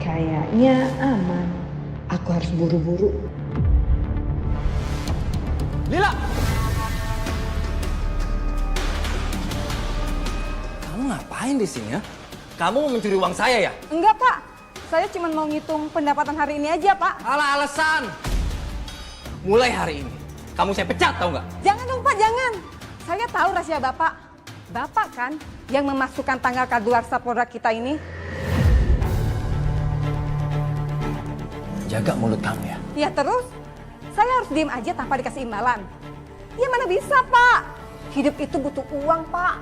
Kayaknya aman. Aku harus buru-buru. Lila! Kamu ngapain di sini ya? Kamu mau mencuri uang saya ya? Enggak, Pak. Saya cuma mau ngitung pendapatan hari ini aja, Pak. Alah alasan. Mulai hari ini, kamu saya pecat tahu nggak? Jangan dong, Pak, jangan. Saya tahu rahasia Bapak. Bapak kan yang memasukkan tanggal kadaluarsa produk kita ini. Jaga mulut kamu ya. Ya terus, saya harus diem aja tanpa dikasih imbalan. Ya mana bisa, Pak. Hidup itu butuh uang, Pak.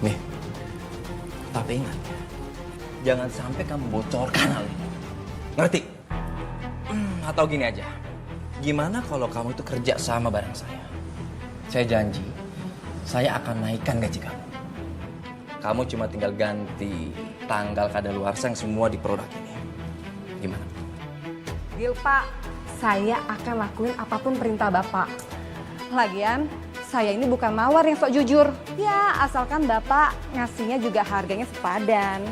Nih, tapi ingat ya, jangan sampai kamu bocorkan hal ini. Ngerti? Atau gini aja, gimana kalau kamu itu kerja sama bareng saya? Saya janji, saya akan naikkan gaji kamu. Kamu cuma tinggal ganti tanggal kadaluarsa yang semua di produk ini. Gimana? Deal, Pak. Saya akan lakuin apapun perintah Bapak. Lagian, saya ini bukan mawar yang sok jujur. Ya, asalkan Bapak ngasihnya juga harganya sepadan.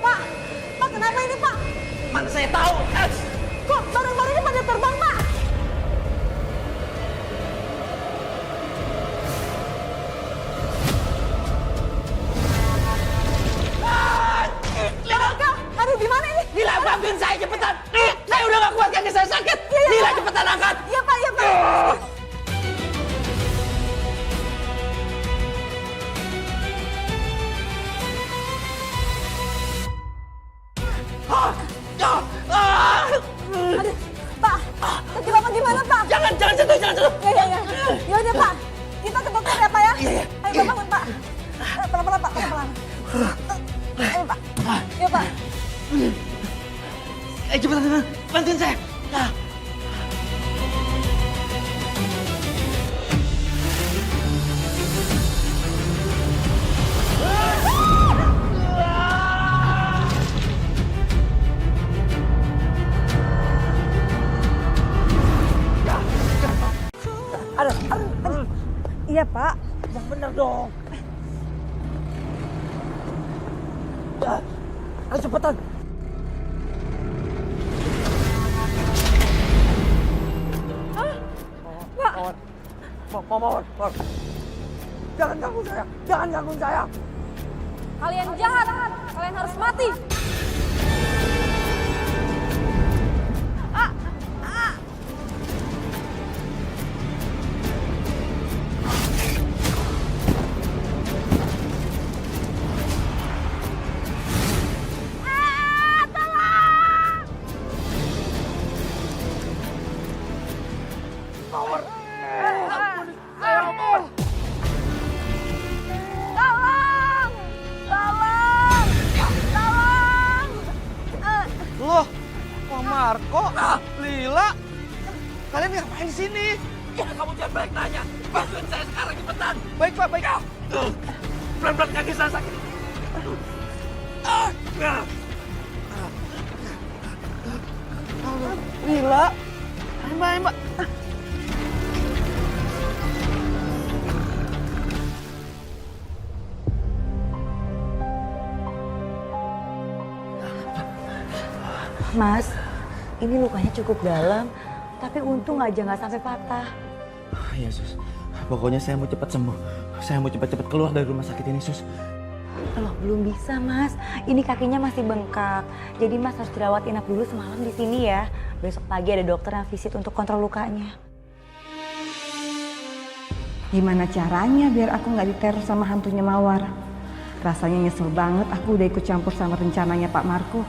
Pak, kenapa ini, Pak? Mana saya tahu? Kok barang-barangnya pada terbang, Pak? Aduh, gimana ini? Lila, bantuin saya cepetan! Saya udah gak kuat, kaki saya sakit! Lila, cepetan angkat! Iya, Pak, iya, Pak. Aduh, Pak, kaki Bapak gimana, Pak? Jangan sentuh, jangan sentuh! Ya. Ya udah, Pak. Kita ke dokter ya, Pak ya? Iya. Ayo, Pak, bangun, Pak. Pelan-pelan, Pak, pelan-pelan. Ayo, Pak. Ya, Pak. Cepetan, bantuin saya! Aduh. Iya, Pak. Yang bener dong! Ayo cepetan! Mawar. Jangan ganggu saya! Kalian jahat. Kalian harus mati. Loh, Pak Marco, Lila, kalian ngapain di sini? Ya, kamu jangan balik nanya! Bantuin saya sekarang, cepetan! Baik, Pak, baik. Pelan-pelan, kaki saya sakit! Lila, Mbak. Mas, ini lukanya cukup dalam, tapi untung aja nggak sampai patah. Iya, Sus. Pokoknya saya mau cepat sembuh. Saya mau cepat-cepat keluar dari rumah sakit ini, Sus. Loh, belum bisa, Mas. Ini kakinya masih bengkak. Jadi Mas harus dirawat inap dulu semalam di sini ya. Besok pagi ada dokter yang visit untuk kontrol lukanya. Gimana caranya biar aku nggak diteror sama hantunya Mawar? Rasanya nyesel banget aku udah ikut campur sama rencananya Pak Marco.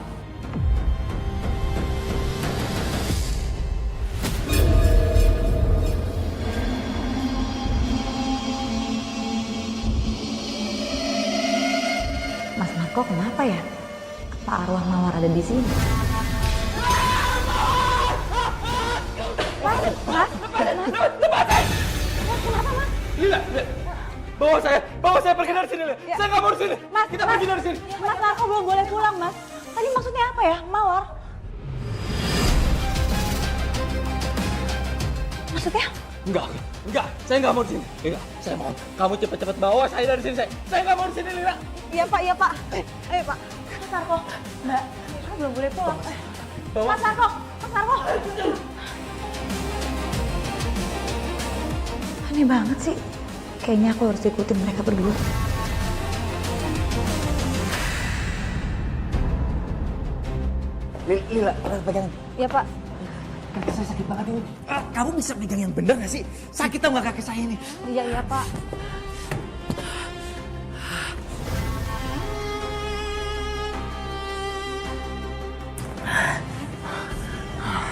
Mas Marco kenapa ya? Apa arwah Mawar ada di sini? Lila, bawa saya pergi dari sini, Lila. Saya nggak mau di sini. Mas, Kita pergi dari sini. Mas Marco belum boleh pulang, Mas. Kan Tadi maksudnya apa ya, Mawar? Maksudnya? Enggak, saya nggak mau di sini. Lila, saya mohon, kamu cepet-cepet bawa saya dari sini. Saya nggak mau di sini, Lila. Iya Pak, iya Pak. Ayo Pak. Mas Sarko, Mbak, Mira belum boleh pulang. Bawa. Mas Sarko, Mas Sarko. Aneh banget sih. Kayaknya aku harus ikutin mereka berdua. Lila, pegangan. Iya Pak. Kaki saya sakit banget ini. Kamu bisa pegang yang bener nggak sih? Sakit tau nggak kaki saya ini? Iya, iya Pak.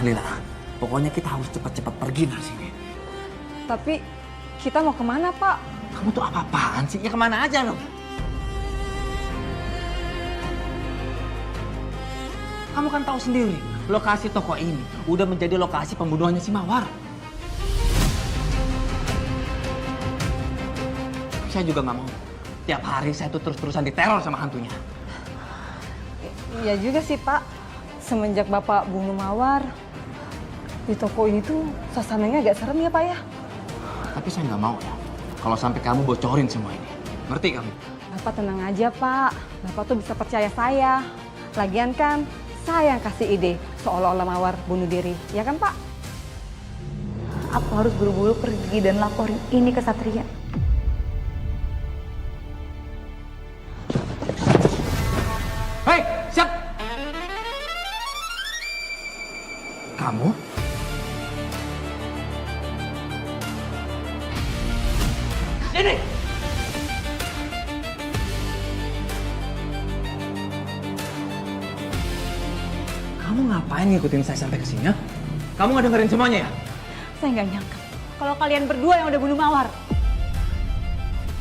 Lila, pokoknya kita harus cepat-cepat pergi dari sini. Tapi kita mau kemana Pak? Kamu tuh apa-apaan sih? Ya kemana aja loh? Kamu kan tahu sendiri, lokasi toko ini udah menjadi lokasi pembunuhannya si Mawar. Saya juga nggak mau. Tiap hari saya tuh terus-terusan diteror sama hantunya. Iya juga sih Pak. Semenjak Bapak bunuh Mawar, di toko ini tuh suasananya agak serem ya Pak ya. Tapi saya nggak mau ya, kalau sampai kamu bocorin semua ini. Ngerti kamu? Bapak tenang aja Pak. Bapak tuh bisa percaya saya. Lagian kan saya yang kasih ide seolah-olah Mawar bunuh diri. Ya kan Pak? Aku harus buru-buru pergi dan laporin ini ke Satria. Hei, siap! Kamu? Sini! Kamu ngapain ngikutin saya sampai ke sini, ya? Kamu nggak dengerin semuanya ya? Saya nggak nyangka kalau kalian berdua yang udah bunuh Mawar.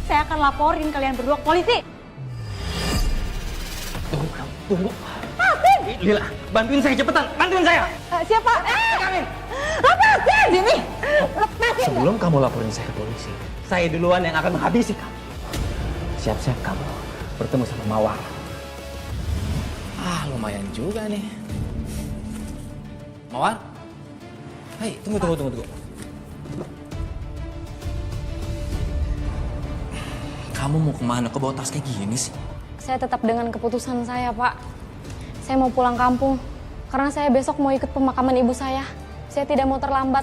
Saya akan laporin kalian berdua ke polisi. Tunggu. Lila, bantuin saya cepetan, bantuin saya. Siapa? Kami. Lepasin! Sini! Lepasin! Sebelum kamu laporin saya ke polisi, saya duluan yang akan menghabisi kamu. Siap-siap kamu bertemu sama Mawar. Lumayan juga nih. Mawar? Hei, tunggu. Kamu mau kemana? Kok bawa tas kayak gini sih? Saya tetap dengan keputusan saya, Pak. Saya mau pulang kampung karena saya besok mau ikut pemakaman ibu saya. Saya tidak mau terlambat.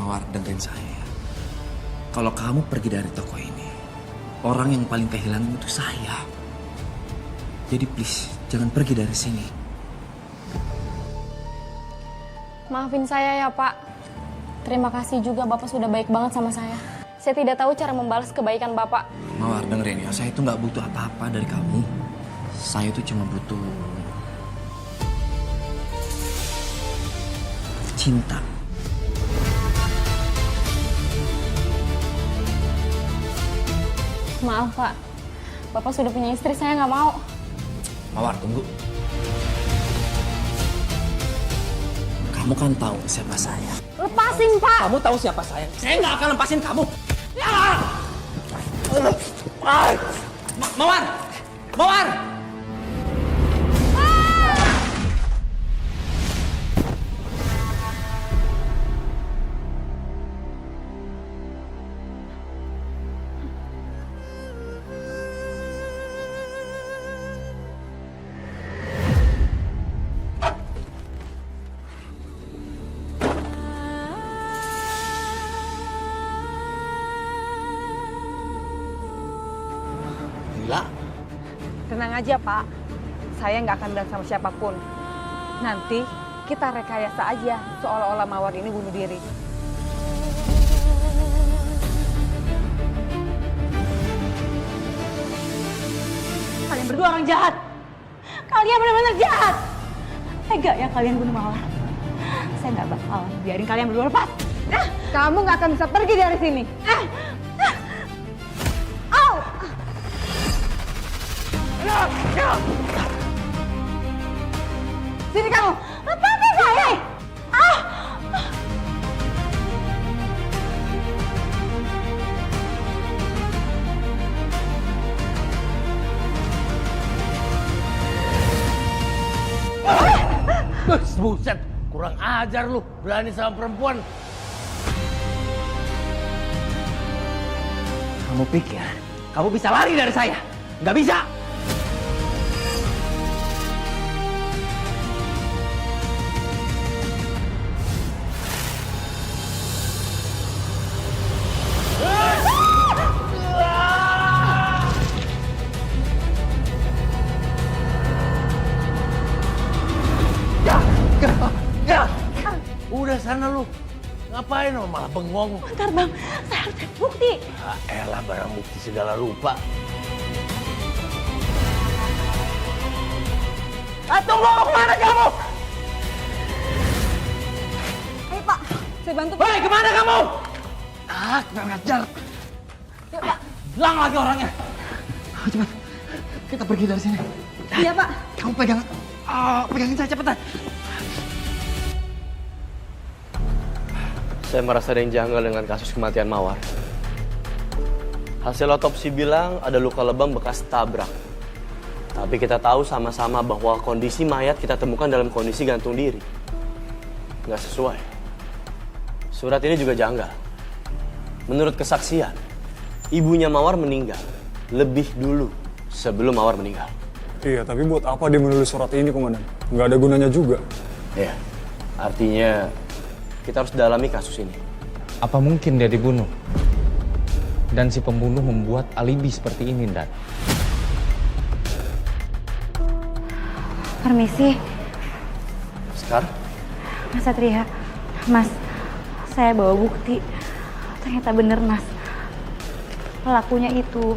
Mawar, dengerin saya. Kalau kamu pergi dari toko ini, orang yang paling kehilangan itu saya. Jadi please, jangan pergi dari sini. Maafin saya ya, Pak. Terima kasih juga Bapak sudah baik banget sama saya. Saya tidak tahu cara membalas kebaikan Bapak. Mawar, dengerin ya. Saya itu nggak butuh apa-apa dari kamu. Saya itu cuma butuh cinta. Maaf, Pak. Bapak sudah punya istri, saya nggak mau. Mawar, tunggu. Kamu kan tahu siapa saya. Lepasin, Pak! Kamu tahu siapa saya. Saya nggak akan lepasin kamu. Mawar! Mawar! Lila, Tenang aja Pak. Saya nggak akan bilang sama siapapun. Nanti kita rekayasa aja seolah-olah Mawar ini bunuh diri. Kalian berdua orang jahat. Kalian benar-benar jahat. Tega ya kalian bunuh Mawar. Saya nggak bakal biarin kalian berdua lepas. Kamu nggak akan bisa pergi dari sini. Sini kamu. Lepasin saya. buset. Kurang ajar lu, berani sama perempuan. Kamu pikir kamu bisa lari dari saya? Nggak bisa! Udah sana lu. Ngapain lu malah bengong? Bentar bang, saya harus cari bukti. Ah, elah barang bukti segala rupa. Tunggu, mau kemana kamu? Ayo Pak, saya bantu. Hei, kemana kamu? Kurang ajar. Yuk Pak. Hilang lagi orangnya. Cepat, kita pergi dari sini. Iya Pak. Kamu pegangin saya cepetan. Saya merasa ada yang janggal dengan kasus kematian Mawar. Hasil otopsi bilang ada luka lebam bekas tabrak. Tapi kita tahu sama-sama bahwa kondisi mayat kita temukan dalam kondisi gantung diri. Nggak sesuai. Surat ini juga janggal. Menurut kesaksian, ibunya Mawar meninggal lebih dulu sebelum Mawar meninggal. Iya, tapi buat apa dia menulis surat ini, Komandan? Nggak ada gunanya juga. Ya, artinya kita harus dalami kasus ini. Apa mungkin dia dibunuh? Dan si pembunuh membuat alibi seperti ini, Dan? Permisi, Sekarang? Mas Satria. Mas, saya bawa bukti. Ternyata bener Mas. Pelakunya itu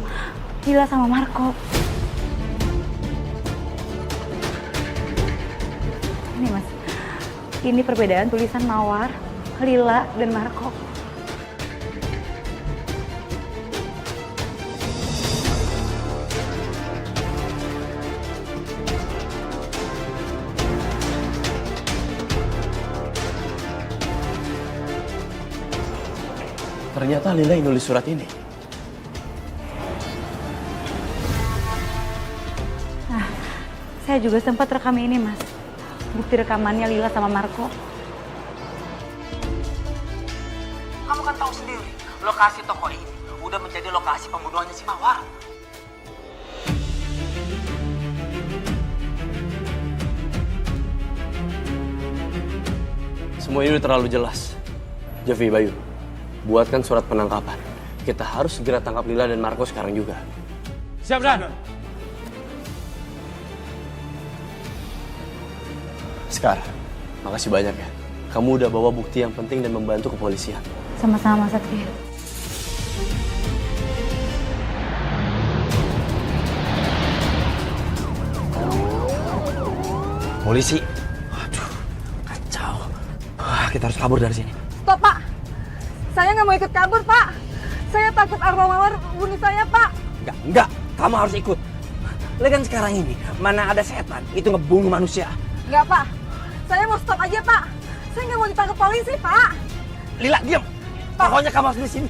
Lila sama Marco. Ini Mas, ini perbedaan tulisan Mawar, Lila, dan Marco. Ternyata Lila yang nulis surat ini. Nah, saya juga sempat rekam ini Mas. Bukti rekamannya Lila sama Marco. Kamu kan tahu sendiri, lokasi toko ini udah menjadi lokasi pembunuhannya si Mawar. Semua ini udah terlalu jelas. Jovi, Bayu, buatkan surat penangkapan. Kita harus segera tangkap Lila dan Marco sekarang juga. Siap, Dan. Sekarang, makasih banyak ya. Kamu udah bawa bukti yang penting dan membantu kepolisian. Sama-sama Mas Satria. Polisi. Waduh, kacau. Kita harus kabur dari sini. Stop Pak. Saya nggak mau ikut kabur Pak. Saya takut arwah Mawar bunuh saya Pak. Enggak. Kamu harus ikut. Lihat kan sekarang ini, mana ada setan, itu ngebunuh manusia. Nggak Pak. Saya mau stop aja Pak. Saya nggak mau ditangkap polisi Pak. Lila, diam. Pokoknya kamu harus di sini.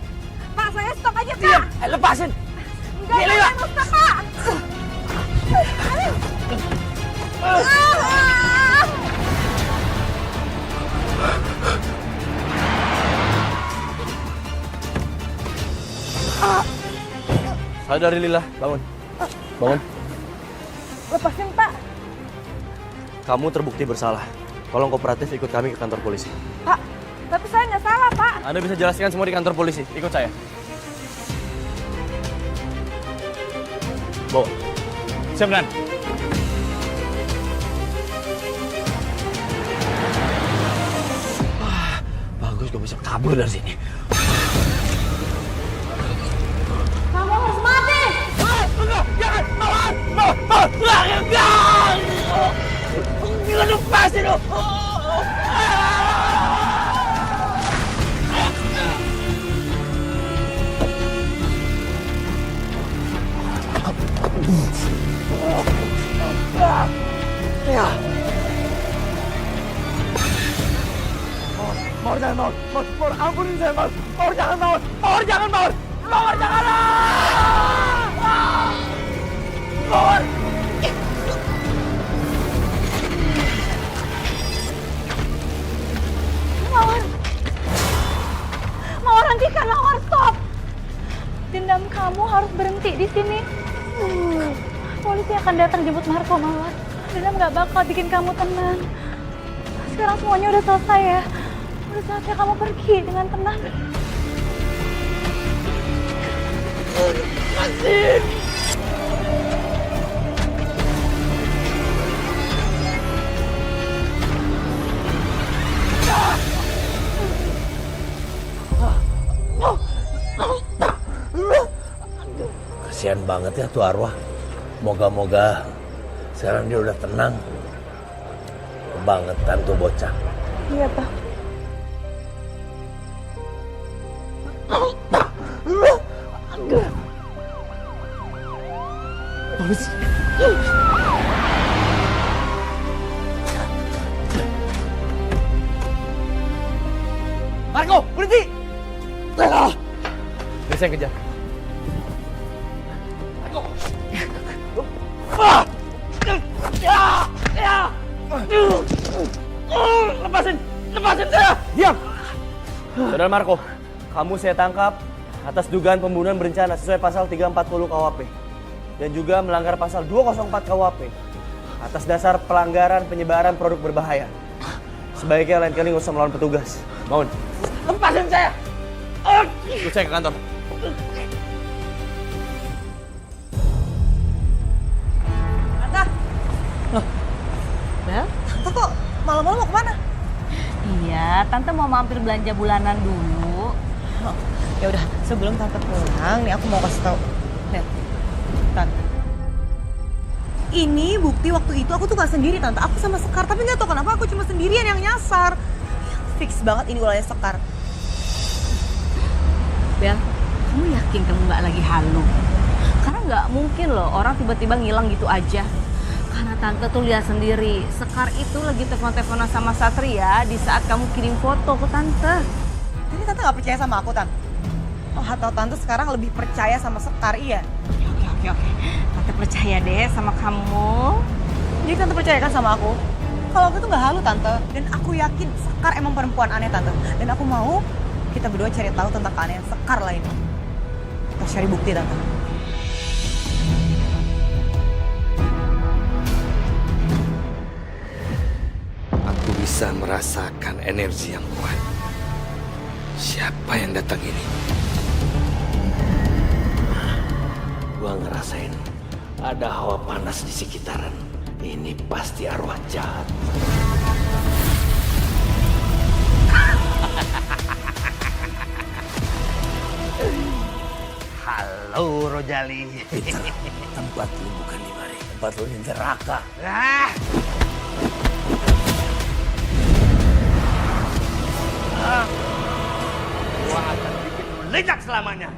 Pak, saya stop aja Pak. Diam. Lepasin. Enggak, Lila. saya mau stop Pak. Sadari Lila, bangun. Bangun. Lepasin Pak. Kamu terbukti bersalah. Tolong kooperatif ikut kami ke kantor polisi. Pak, tapi saya nggak salah Pak. Anda bisa jelaskan semua di kantor polisi. Ikut saya. Bawa. Siap, Dan. Bagus, gue bisa kabur dari sini. Kamu harus mati! Jangan, Mawar! Jangan lepasin lo! Mawar jangan, Mawar! Mawar, ampunin saya, Mawar! Mawar jangan, Mawar! Mawar jangan, Mawar! Mawar jangan! Mawar! polisi akan datang jemput Marco, Mawar. Dendam nggak bakal bikin kamu tenang. Sekarang semuanya udah selesai ya. Udah saatnya kamu pergi dengan tenang. Kasihan banget ya tuh arwah. Moga-moga sekarang dia udah tenang. Kebangetan tuh bocah. Iya, Bang. Marco, berhenti! Biar saya kejar. Lepasin saya! Diam! Saudara Marco, kamu saya tangkap atas dugaan pembunuhan berencana sesuai pasal 340 KUHP dan juga melanggar pasal 204 KUHP atas dasar pelanggaran penyebaran produk berbahaya. Sebaiknya lain kali nggak usah melawan petugas. Bangun. Lepasin saya! Ikut saya ke kantor. Tante. Bel, Tante kok malam-malam mau kemana? Iya, Tante mau mampir belanja bulanan dulu. Oh, ya udah, sebelum Tante pulang, nih aku mau kasih tahu. Lihat, Tante. Ini bukti waktu itu aku tuh gak sendiri, Tante. Aku sama Sekar, tapi nggak tahu kenapa aku cuma sendirian yang nyasar. Fix banget ini ulahnya Sekar. Bel, kamu yakin kamu nggak lagi halu? Karena nggak mungkin loh orang tiba-tiba ngilang gitu aja. Karena Tante tuh lihat sendiri, Sekar itu lagi telepon-teleponan sama Satria di saat kamu kirim foto ke Tante. Jadi Tante gak percaya sama aku, Tante? Oh, atau Tante sekarang lebih percaya sama Sekar, iya? Oke. Tante percaya deh sama kamu. Jadi Tante percaya kan sama aku? Kalau aku tuh gak halu, Tante. Dan aku yakin Sekar emang perempuan aneh, Tante. Dan aku mau kita berdua cari tahu tentang keanehan Sekar lainnya. Kita cari bukti, Tante. Aku bisa merasakan energi yang kuat. Siapa yang datang ini? Gua ngerasain ada hawa panas di sekitaran. Ini pasti arwah jahat. Halo Rojali. Tempat lu bukan di mari, tempat lu di neraka. Gua akan bikin meledak selamanya.